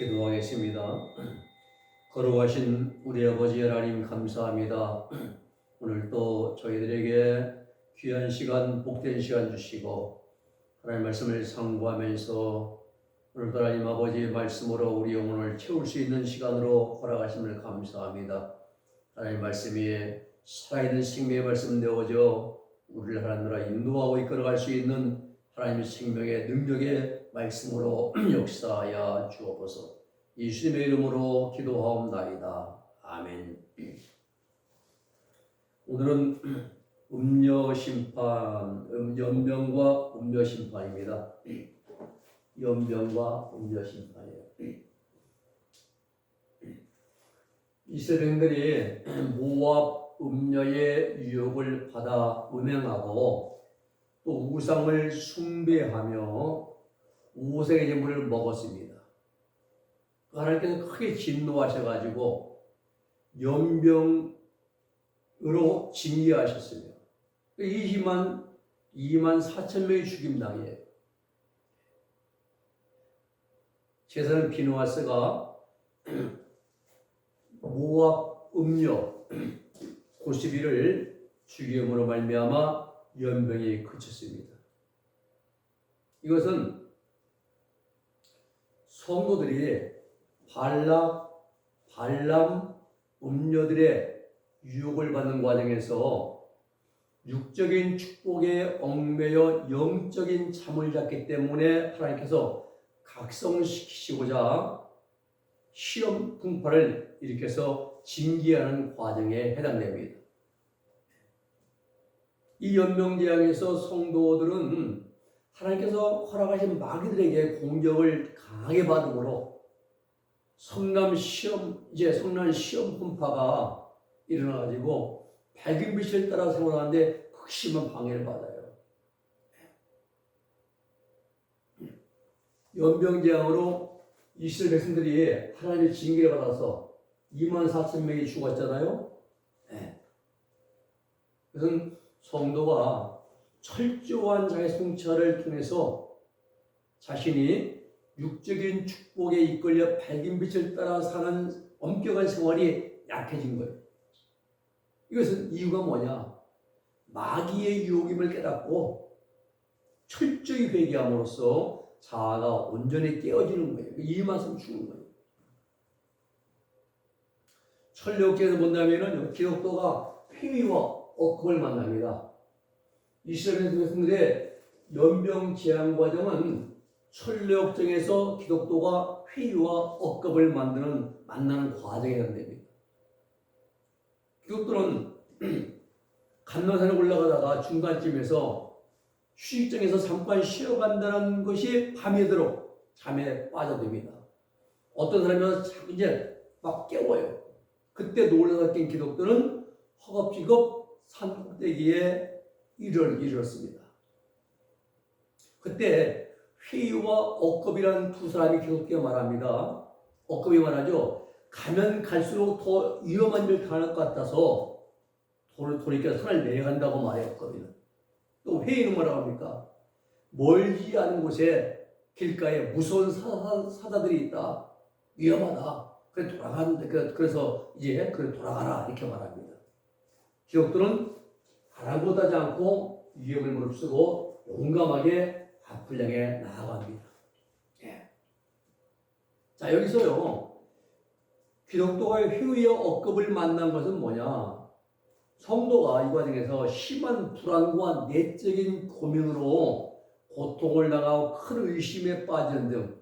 기도하겠습니다. 거룩하신 우리 아버지 하나님 감사합니다. 오늘 또 저희들에게 귀한 시간, 복된 시간 주시고 하나님 말씀을 상고하면서 오늘도 하나님 아버지의 말씀으로 우리 영혼을 채울 수 있는 시간으로 허락하심을 감사합니다. 하나님 말씀이 살아있는 생명의 말씀 되어져 우리를 하나님 나라 인도하고 이끌어갈 수 있는 하나님의 생명의 능력의 말씀으로 역사하여 주옵소서. 예수님의 이름으로 기도하옵나이다. 아멘. 오늘은 음녀심판, 연병과 음녀심판입니다. 연병과 음녀심판이에요. 이스라엘들이 모압 음녀의 유혹을 받아 음행하고 또 우상을 숭배하며 우상의 제물을 먹었습니다. 하나님께서 크게 진노하셔가지고 연병으로 징계하셨습니다. 2만 4천 명이 죽임당해요. 제사장 비누아스가 모압 음녀 고시비를 죽임으로 말미암아 연병이 그쳤습니다. 이것은 성도들이 발람 음녀들의 유혹을 받는 과정에서 육적인 축복에 얽매여 영적인 잠을 잤기 때문에 하나님께서 각성시키시고자 시험 풍파를 일으켜서 징계하는 과정에 해당됩니다. 이 연명재앙에서 성도들은 하나님께서 허락하신 마귀들에게 공격을 강하게 받음으로 성난 시험 풍파가 일어나가지고 밝은 빛을 따라 생활하는데 극심한 방해를 받아요. 연병재앙으로 이스라엘 백성들이 하나님의 징계를 받아서 2만 4천 명이 죽었잖아요. 그것은 성도가 철저한 자의 성찰을 통해서 자신이 육적인 축복에 이끌려 밝은 빛을 따라 사는 엄격한 생활이 약해진 거예요. 이것은 이유가 뭐냐? 마귀의 유혹임을 깨닫고 철저히 회개함으로써 자아가 온전히 깨어지는 거예요. 이 말씀 주는 거예요. 천력제에서 본다면 기독교가 회의와 억압을 만납니다. 이스라엘 백성들의 연병 재앙 과정은 천력정에서 기독교가 회의와 억압을 만나는 과정에 해당됩니다. 기독교는 감난산에 올라가다가 중간쯤에서 휴식장에서 잠깐 쉬어간다는 것이 밤이 되도록 잠에 빠져듭니다. 어떤 사람은 이제 막 깨워요. 그때 놀라서 깬 기독교는 허겁지겁 산 꼭대기에 이르렀습니다. 그때 회의와 억압이라는 두 사람이 기독교가 말합니다. 억압이 말하죠. 가면 갈수록 더 위험한 일을 당할 것 같아서 돌이켜 산을 내려간다고 말해요. 억압이는. 또 회의는 뭐라고 합니까? 멀지 않은 곳에 길가에 무서운 사자들이 있다. 위험하다. 그래서 이제 돌아가라 이렇게 말합니다. 기독교는 아랑곳하지 않고 위험을 무릅쓰고 용감하게 앞을 향해 나아갑니다. 자, 여기서요. 기독교가 회의와 억압을 만난 것은 뭐냐? 성도가 이 과정에서 심한 불안과 내적인 고민으로 고통을 당하고 큰 의심에 빠지는 등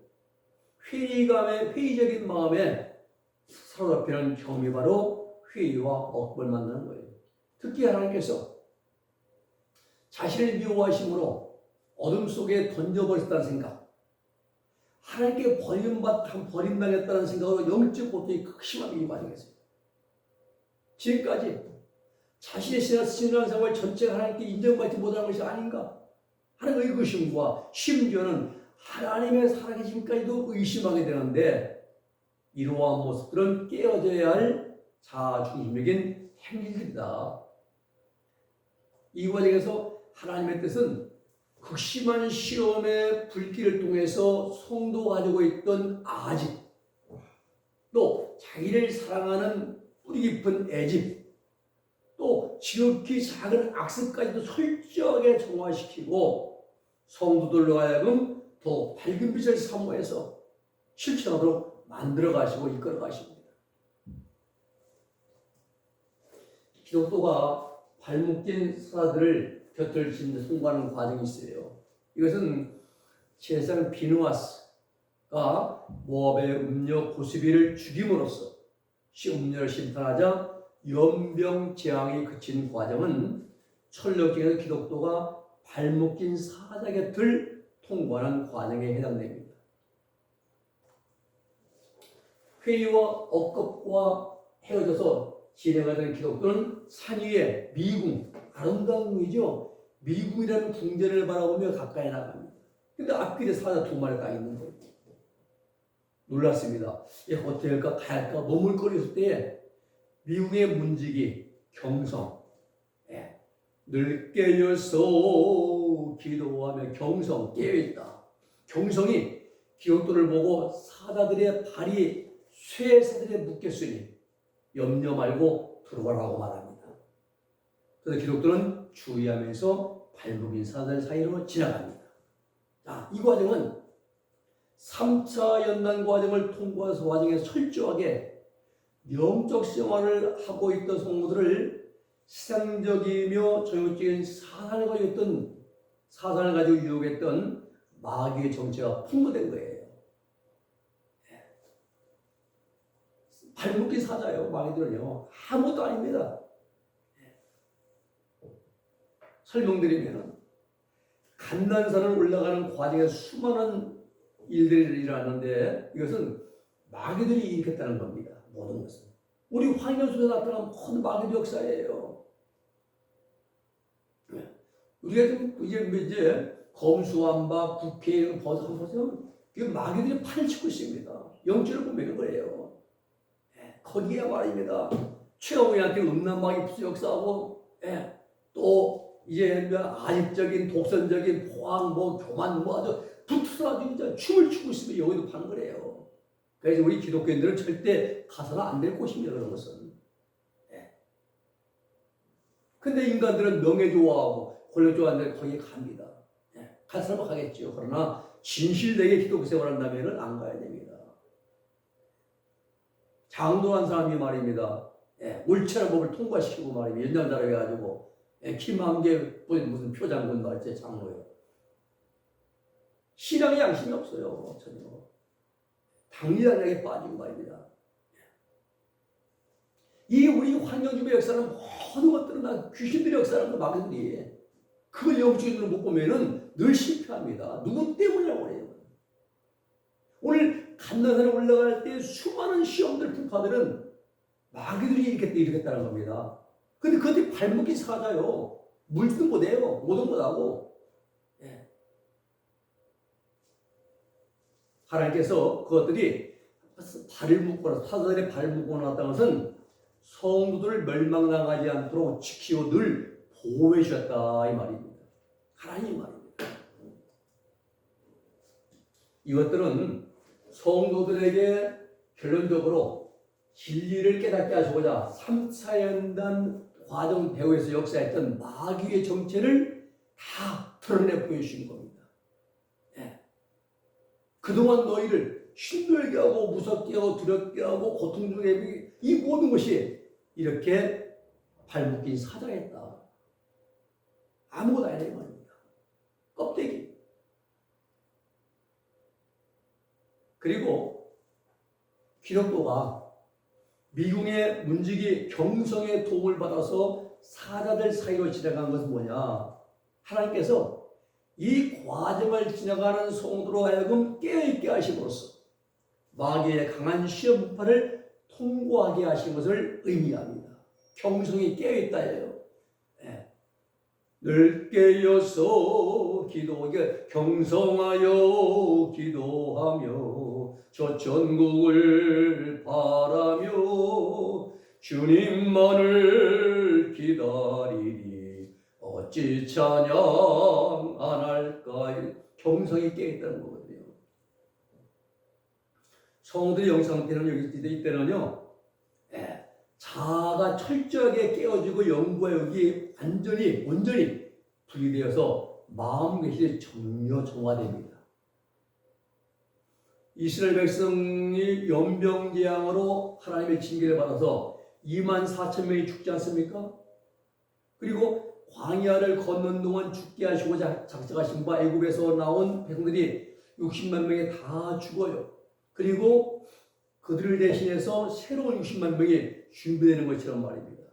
회의적인 마음에 사로잡히는 경험이 바로 회의와 억압을 만나는 거예요. 특히 하나님께서 자신을 미워하심으로 어둠 속에 던져버렸다는 생각, 하나님께 버림당했다는 생각으로 영적 고통이 극심하게 이 과정에서 지금까지 자신의 신앙생활 전체가 하나님께 인정받지 못하는 것이 아닌가 하는 의구심과 심지어는 하나님의 살아계심까지도 의심하게 되는데 이러한 모습들은 깨어져야 할 자아중심적인 행위들이다. 이 과정에서 하나님의 뜻은 극심한 시험의 불길을 통해서 성도가 가지고 있던 아직 또 자기를 사랑하는 뿌리 깊은 애집, 또 지극히 작은 악습까지도 철저하게 정화시키고 성도들로 하여금 더 밝은 빛을 사모해서 실천하도록 만들어 가시고 이끌어 가십니다. 기독교가 발묶인 사자들을 곁을 짓는 송구하는 과정이 있어요. 이것은 제사장 비누아스가 모압의 음녀 고스비를 죽임으로써 음녀를 심판하자 연병 재앙이 그친 과정은 철력중에서 기독교가 발묶인 사자 곁을 통과하는 과정에 해당됩니다. 회의와 억겁과 헤어져서 진행하던 기독교는 산 위에 미궁, 아름다운 궁이죠. 미궁이라는 궁전을 바라보며 가까이 나갑니다. 근데 앞길에 사자 두 마리가 있는 거예요. 놀랐습니다. 어떻게 할까, 갈까, 머물거렸을 때에 미궁의 문지기, 경성, 늘 깨어서 기도하며 경성, 깨어있다. 경성이 기독교를 보고 사자들의 발이 쇠사들에 묶였으니 염려 말고 들어가라고 말합니다. 그래서 기독교는 주의하면서 발목인 사자들 사이로 지나갑니다. 자, 이 과정은 3차 연단 과정을 통과해서 과정에서 철저하게 영적 생활을 하고 있던 성도들을 세상적이며 조직적인 사상을 가지고 유혹했던 마귀의 정체가 풍부된 거예요. 발묶인 사자예요. 마귀들은요. 아무것도 아닙니다. 설명드리면 감난산을 올라가는 과정에 수많은 일들이 일어났는데 이것은 마귀들이 일으켰다는 겁니다. 모든 것은. 우리 환경 속에 나타난 모든 마귀의 역사예요. 우리가 좀 이제 검수완박, 국회의원, 버섯 보세요. 이게 마귀들이 판을 치고 있습니다. 영적으로 보면 거예요. 거기에 말입니다. 최영우한테 음란마귀 부수 역사하고, 또 이제 아집적인 독선적인 포항, 교만, 아주 붙어서 아주 춤을 추고 있으면 여기도 파는 거래요. 그래서 우리 기독교인들은 절대 가서는 안 될 곳입니다. 그런 것은. 근데 인간들은 명예 좋아하고 권력 좋아하는데 거기에 갑니다. 갈 사람은 가겠죠. 그러나 진실되게 기독교 생활한다면 안 가야 됩니다. 장도한 사람이 말입니다. 옳지않은 법을 통과시키고 말입니다. 연장자로 해가지고 김한계 무슨 표장군 말제 장로요. 신앙에 양심이 없어요. 전혀. 당리단하게 빠지고 말입니다. 이 우리 환경주의 역사는 모든 것들은 다 귀신들의 역사라는 마귀들이 그걸 영적으로 못 보면은 늘 실패합니다. 누구 때문이라고 해요. 오늘 감난산에 올라갈 때 수많은 시험들 풍파들은 마귀들이 일으켰다는 겁니다. 근데 그것들이 발목이 사자요. 물지도 못해요. 못은 못하고. 하나님께서 그것들이 발을 묶거나 사자들의 발을 묶어놨다는 것은 성도들을 멸망당하지 않도록 지키고 늘 보호해 주셨다 이 말입니다. 하나님 말입니다. 이것들은 성도들에게 결론적으로 진리를 깨닫게 하시고자 3차 연단 과정 배후에서 역사했던 마귀의 정체를 다 드러내 보여주신 겁니다. 그동안 너희를 힘들게 하고 무섭게 하고 두렵게 하고 고통 중에 이 모든 것이 이렇게 발묶인 사자였다. 아무것도 아니라 말입니다. 껍데기. 그리고 기독교가 미궁의 문지기 경성의 도움을 받아서 사자들 사이로 지나간 것은 뭐냐? 하나님께서 이 과정을 지나가는 성도로 하여금 깨어있게 하심으로써 마귀의 강한 시험 문파를 통과하게 하신 것을 의미합니다. 경성이 깨어있다예요. 늘 깨어서 기도하게 경성하여 기도하며 저 전국을 바라며 주님만을 기다리니 어찌 찬양 안 할까요? 경성이 깨어있다는 거거든요. 성도의 영상태는 여기 이때는요, 자아가 철저하게 깨어지고 영과 여기 온전히 분리되어서 마음 계시 정화됩니다. 이스라엘 백성이 연병재앙으로 하나님의 징계를 받아서 24,000명이 죽지 않습니까? 그리고 광야를 걷는 동안 죽게 하시고자 작정하신 바 애굽에서 나온 백성들이 60만 명이 다 죽어요. 그리고 그들을 대신해서 새로운 60만 명이 준비되는 것처럼 말입니다.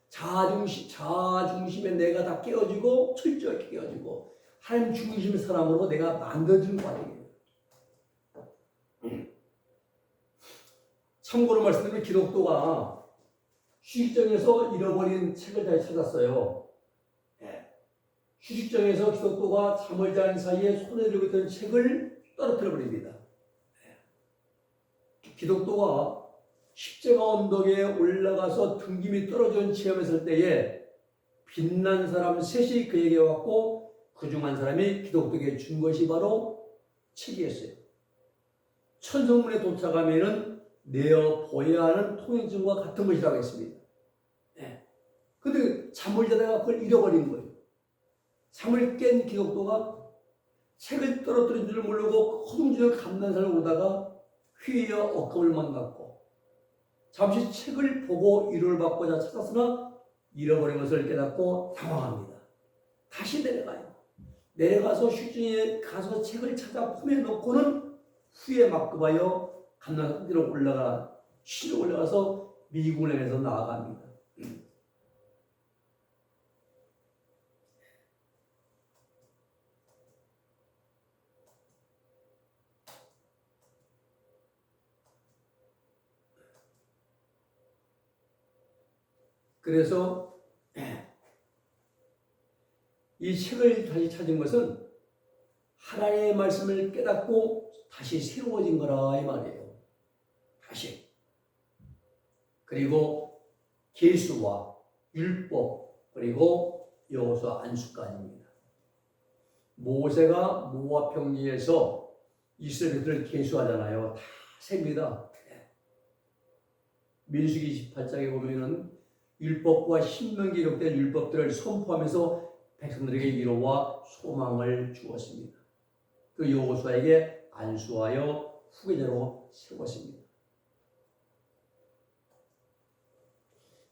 자아 중심에 내가 다 깨어지고 철저하게 깨어지고 하나님 중심의 사람으로 내가 만들어지는 과정이에요. 참고로 말씀드리면 기독교가 휴식장에서 잃어버린 책을 다시 찾았어요. 휴식장에서 기독교가 잠을 자는 사이에 손에 들고 있던 책을 떨어뜨려 버립니다. 기독교가 십자가 언덕에 올라가서 등짐이 떨어진 체험했을 때에 빛난 사람 셋이 그에게 왔고 그중 한 사람이 기독교에게 준 것이 바로 책이었어요. 천성문에 도착하면은 내어 보여야 하는 통행증과 같은 것이라고 했습니다. 근데 잠을 자다가 그걸 잃어버린 거예요. 잠을 깬 기독교가 책을 떨어뜨린 줄 모르고 허둥지둥 감난산을 오다가 휘어 억함을 만났고 잠시 책을 보고 위로를 받고자 찾았으나 잃어버린 것을 깨닫고 당황합니다. 다시 내려가요. 내려가서 휴중에 가서 책을 찾아 품에 놓고는 후에 막급하여 감난산으로 올라가서 미국을 향해서 나아갑니다. 그래서 이 책을 다시 찾은 것은 하나님의 말씀을 깨닫고 다시 새로워진 거라 이 말이에요. 다시. 그리고 계수와 율법 그리고 여호수아 안수까지입니다. 모세가 모압 평지에서 이스라엘들을 계수하잖아요. 다 셉니다. 민수기 28장에 보면은 율법과 신명기에 기록된 율법들을 선포하면서 백성들에게 위로와 소망을 주었습니다. 그 여호수아에게 안수하여 후계자로 세웠습니다.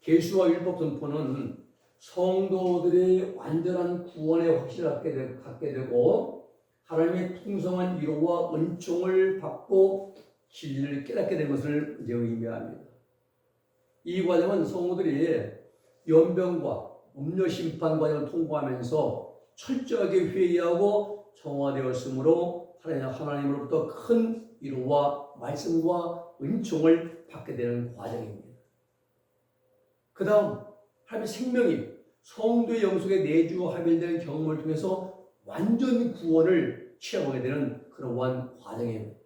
계수와 율법 선포는 성도들의 완전한 구원의 확신을 갖게 되고 하나님의 풍성한 위로와 은총을 받고 진리를 깨닫게 된 것을 의미합니다. 이 과정은 성도들이 연병과 음료 심판 과정을 통과하면서 철저하게 회의하고 정화되었으므로 하나님으로부터 큰 위로와 말씀과 은총을 받게 되는 과정입니다. 그 다음 하나님의 생명이 성도의 영속에 내주합일되는 경험을 통해서 완전 구원을 체험하게 되는 그러한 과정입니다.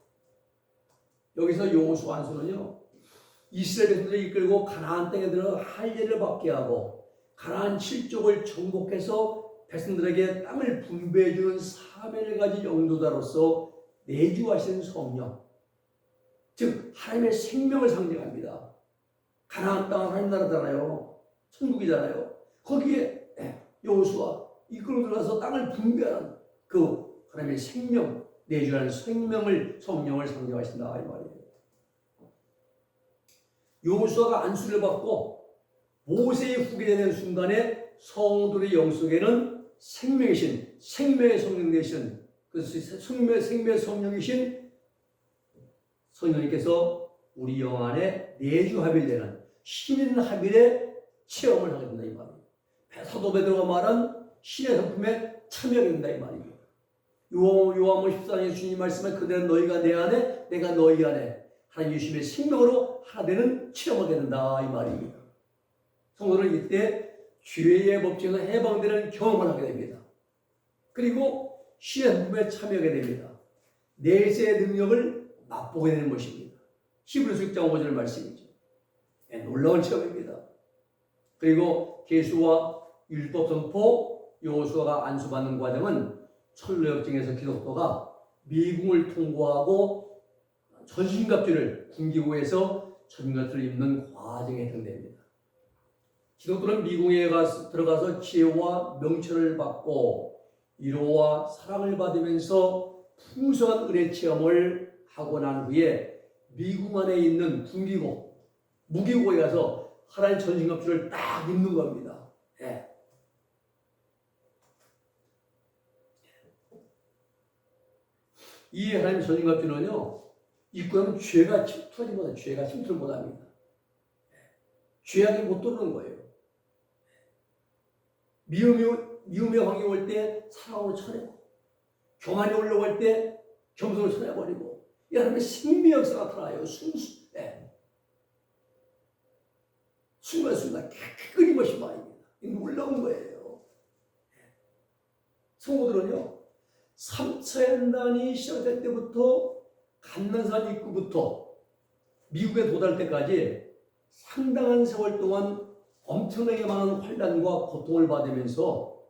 여기서 여호수아 안수는요, 이스라엘 백성들을 이끌고 가나안 땅에 들어 할례를 받게 하고 가나안 7족을 정복해서 백성들에게 땅을 분배해 주는 사명을 가진 영도자로서 내주하시는 성령, 즉 하나님의 생명을 상징합니다. 가나안 땅은 하나님 나라잖아요. 천국이잖아요. 거기에 여호수아 이끌고 들어가서 땅을 분배하는 그 하나님의 생명, 내주하는 성령을 상징하신다 이 말이에요. 여호수아가 안수를 받고 모세의 후계되는 순간에 성도의 영속에는 생명이신 생명의 성령 되신 생명의 성령이신 성령님께서 우리 영 안에 내주합일되는 신인 합일의 체험을 하게 된다 이 말이에요. 사도 베드로가 말한 신의 성품에 참여하게 된다 이 말이에요. 요한복음 14장에 주님 말씀에 그대는 너희가 내 안에 내가 너희 안에 하나님 주심의 생명으로 하나 되는 체험하게 된다 이 말입니다. 성도는 이때 죄의 법칙에서 해방되는 경험을 하게 됩니다. 그리고 신의 성품에 참여하게 됩니다. 내세의 능력을 맛보게 되는 것입니다. 히브리서 6장 5절 말씀이죠. 놀라운 체험입니다. 그리고 계수와 율법 선포, 여호수아가 안수받는 과정은 철로역정에서 기독교가 미궁을 통과하고 전신갑주를 군기고에서 전신갑주를 입는 과정에 해당됩니다. 기독교는 미궁에 들어가서 지혜와 명철을 받고 위로와 사랑을 받으면서 풍성한 은혜 체험을 하고 난 후에 미궁 안에 있는 군기고, 무기고에 가서 하나님 전신갑주를 딱 입는 겁니다. 예. 이 하나님 전신갑주는요, 입고 나면 죄가 침투하지 못합니다. 죄가 침투를 못합니다. 죄악이 못 들어오는 거예요. 미움의 환경이 올 때 사랑으로 쳐내고, 교만이 올라올 때 겸손으로 쳐내버리고, 이 하나님의 생명의 역사가 나타나요. 순간순간 끊임없이 말입니다. 놀라운 거예요. 성도들은요, 3차 연단이 시작될 때부터 감난산 입구부터 미국에 도달할 때까지 상당한 세월 동안 엄청나게 많은 환난과 고통을 받으면서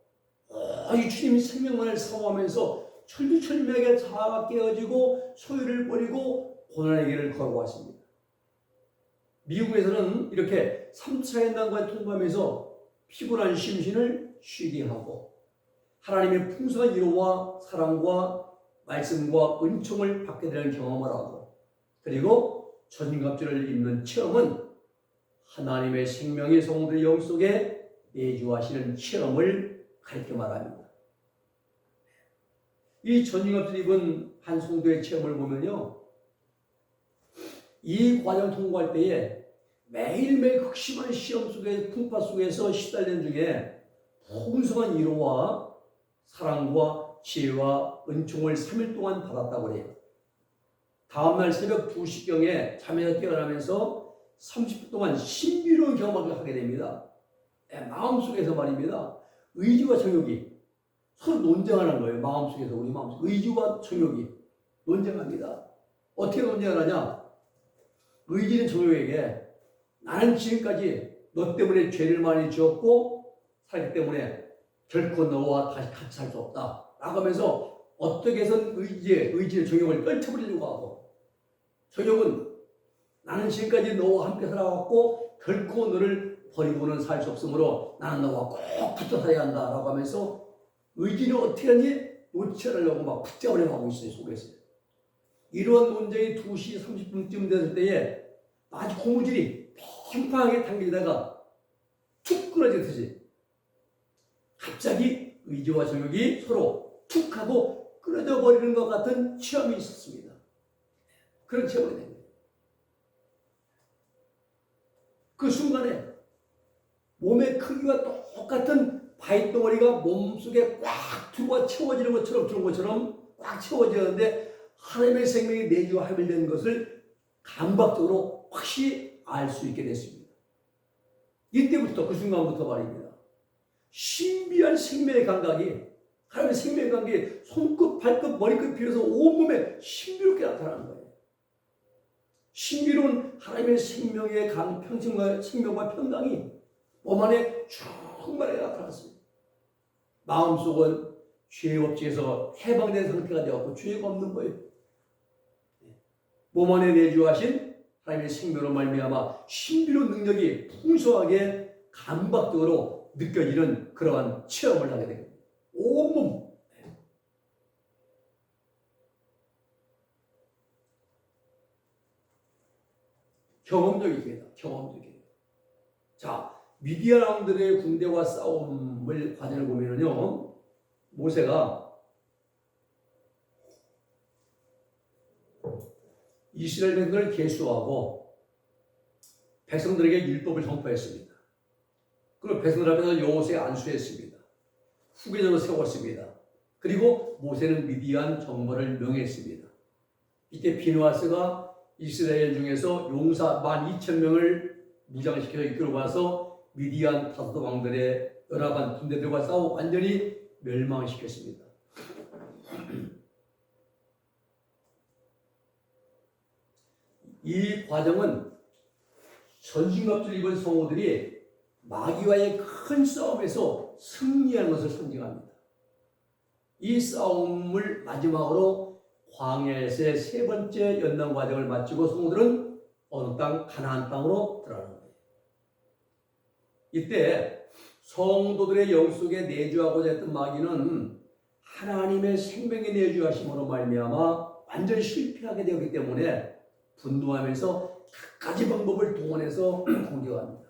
이 주님이 생명만을 사모하면서 철두철미하게 자아가 깨어지고 소유를 버리고 고난의 길을 걸어왔습니다. 미국에서는 이렇게 3차 연단과 통과하면서 피곤한 심신을 쉬게 하고 하나님의 풍성한 위로와 사랑과 말씀과 은총을 받게 되는 경험을 하고, 그리고 전신갑주를 입는 체험은 하나님의 생명의 성도의 영 속에 내주하시는 체험을 가르쳐 말합니다. 이 전신갑주를 입은 한 성도의 체험을 보면요, 이 과정을 통과할 때에 매일매일 극심한 시험 속에 풍파 속에서 시달리는 중에 풍성한 위로와 사랑과 지혜와 은총을 3일 동안 받았다고 해요. 다음날 새벽 2시경에 잠에서 깨어나면서 30분 동안 신비로운 경험을 하게 됩니다. 마음속에서 말입니다. 의지와 정욕이 서로 논쟁하는 거예요. 마음속에서, 우리 마음속 의지와 정욕이 논쟁합니다. 어떻게 논쟁하냐? 의지는 정욕에게 나는 지금까지 너 때문에 죄를 많이 지었고 살기 때문에 결코 너와 다시 같이 살 수 없다 라고 하면서 어떻게 해선 의지의 정욕을 떨쳐버리려고 하고, 정욕은 나는 지금까지 너와 함께 살아왔고 결코 너를 버리고는 살 수 없으므로 나는 너와 꼭 붙어 살아야 한다 라고 하면서 의지를 어떻게 하는지 놓지 않으려고 막 붙잡으려고 하고 있어요, 속에서. 이러한 논쟁이 2시 30분쯤 됐을 때에 아주 고무줄이 팽팽하게 당기다가 툭 끊어지듯이 갑자기 의지와 정욕이 서로 툭 하고 끊어져 버리는 것 같은 체험이 있었습니다. 그런 체험이 된 거예요. 그 순간에 몸의 크기와 똑같은 바위덩어리가 몸속에 꽉 들어와 채워지는 것처럼 들어온 것처럼 꽉 채워지는데 하나님의 생명이 내주와 함유된 것을 감각적으로 확실히 알 수 있게 됐습니다. 이때부터, 그 순간부터 말입니다, 신비한 생명의 감각이, 하나님의 생명의 감각이 손끝, 발끝, 머리끝 비롯해서 온몸에 신비롭게 나타나는 거예요. 신비로운 하나님의 생명의 생명과 평강이 몸 안에 충만하게 나타났습니다. 마음속은 죄의 법칙에서 해방된 상태가 되었고 죄가 없는 거예요. 몸 안에 내주하신 하나님의 생명으로 말미암아 신비로운 능력이 풍성하게 감각적으로 느껴지는 그러한 체험을 하게 됩니다. 온몸. 경험적이겠다. 경험적이에요. 자, 미디안 왕들의 군대와 싸움을 과정을 보면요, 모세가 이스라엘 백성을 계수하고 백성들에게 율법을 선포했습니다. 그리고 백성들 앞에서 여호수아에 안수했습니다. 후계자로 세웠습니다. 그리고 모세는 미디안 정벌을 명했습니다. 이때 비느하스가 이스라엘 중에서 용사 12,000명을 무장시켜서 이끌고 와서 미디안 다섯 왕들의 열악한 군대들과 싸워 완전히 멸망시켰습니다. 이 과정은 전신갑주를 입은 성도들이 마귀와의 큰 싸움에서 승리하는 것을 상징합니다. 이 싸움을 마지막으로 광야에서의 세 번째 연단 과정을 마치고 성도들은 어느 땅? 가나안 땅으로 들어가는 거예요. 이때 성도들의 영 속에 내주하고자 했던 마귀는 하나님의 생명의 내주하심으로 말미암아 완전히 실패하게 되었기 때문에 분노하면서 갖가지 방법을 동원해서 공격합니다.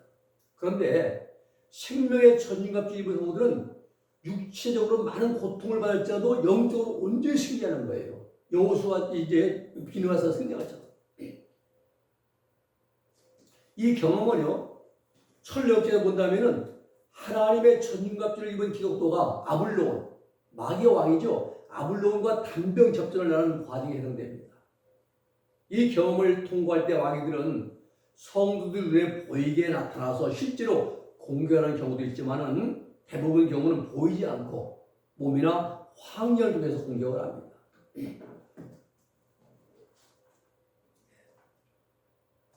그런데 생명의 전진갑주의 입은 성도들은 육체적으로 많은 고통을 받을지라도 영적으로 온전히 승리하는 거예요. 여호수아 이제 비누아서 승리하죠. 이 경험은요, 철학적으로 본다면은 하나님의 전진갑주를 입은 기독도가 아블론, 마귀의 왕이죠. 아블론과 단병 접전을 하는 과정에 해당됩니다. 이 경험을 통과할 때 왕이들은 성도들 눈에 보이게 나타나서 실제로 공격하는 경우도 있지만은 대부분 경우는 보이지 않고 몸이나 환경을 통해서 공격을 합니다.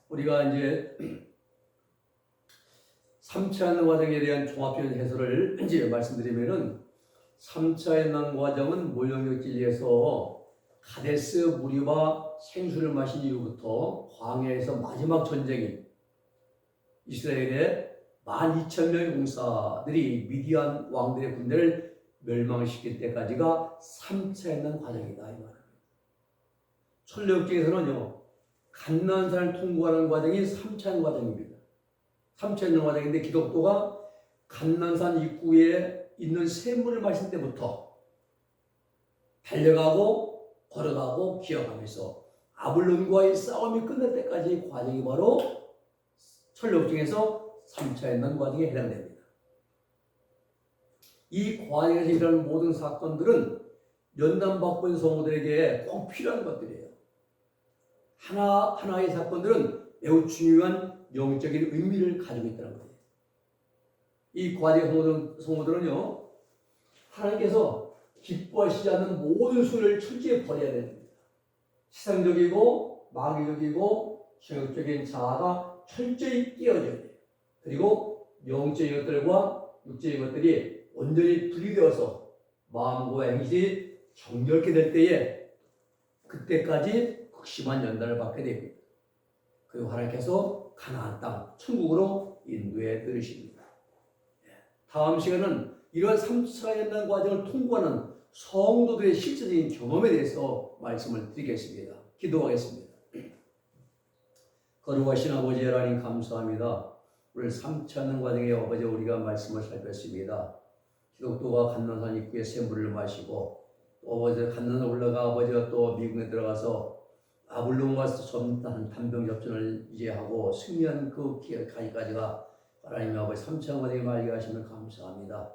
우리가 이제 3차 연단 과정에 대한 종합적인 해설을 이제 말씀드리면은 3차 연단 과정은 모형적 진리에서 가데스 무리와 생수를 마신 이후부터 광야에서 마지막 전쟁인 이스라엘의 12,000명의 용사들이 미디안 왕들의 군대를 멸망시킬 때까지가 3차 연단 과정이다 이 말입니다. 천례역정에서는요, 갓난산을 통과하는 과정이 3차 연단 과정입니다. 3차 연단 과정인데 기독도가 갓난산 입구에 있는 샘물을 마실 때부터 달려가고 걸어가고 기어가면서 아블론과의 싸움이 끝날 때까지 과정이 바로 천례역정에서 3차 연단 과정에 해당됩니다. 이 과정에서 일어나는 모든 사건들은 연단받고 있는 성도들에게 꼭 필요한 것들이에요. 하나하나의 사건들은 매우 중요한 영적인 의미를 가지고 있다는 거예요. 이 과정의 성도들은요, 하나님께서 기뻐하시지 않는 모든 소리를 철저히 버려야 됩니다. 세상적이고 마귀적이고 정욕적인 자아가 철저히 깨어져야 돼요. 그리고 영적인 것들과 육적인 것들이 온전히 분리되어서 마음과 행실이 정결케 될 때에 그때까지 극심한 연단을 받게 됩니다. 그리고 하나님께서 가나안 땅, 천국으로 인도해 들으십니다. 다음 시간은 이러한 3차 연단 과정을 통과하는 성도들의 실질적인 경험에 대해서 말씀을 드리겠습니다. 기도하겠습니다. 거룩하신 아버지 하나님 감사합니다. 오늘 3차 연단 과정에 아버지 우리가 말씀을 살폈습니다. 기독도가 갓난산 입구에 샘물을 마시고 또 아버지 갓난산 올라가 아버지가 또 미국에 들어가서 아블론과 단병 접전을 이제 하고 승리한 그 기회까지가 하나님 아버지 3차 과정에 말게 하시면 감사합니다.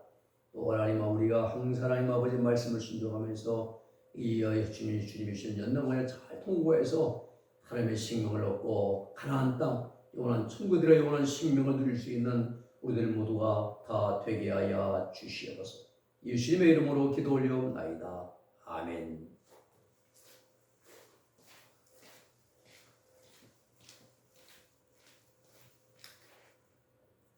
또 하나님 우리가 항상 하나님 아버지 말씀을 순종하면서 이 주님이 주신 연단과를 잘 통과해서 하나님의 생명을 얻고 가나안 땅 영원한 천국들의 영원한 생명을 누릴 수 있는 우리들 모두가 다 되게 하여 주시옵소서. 예수님의 이름으로 기도 올리옵나이다. 아멘.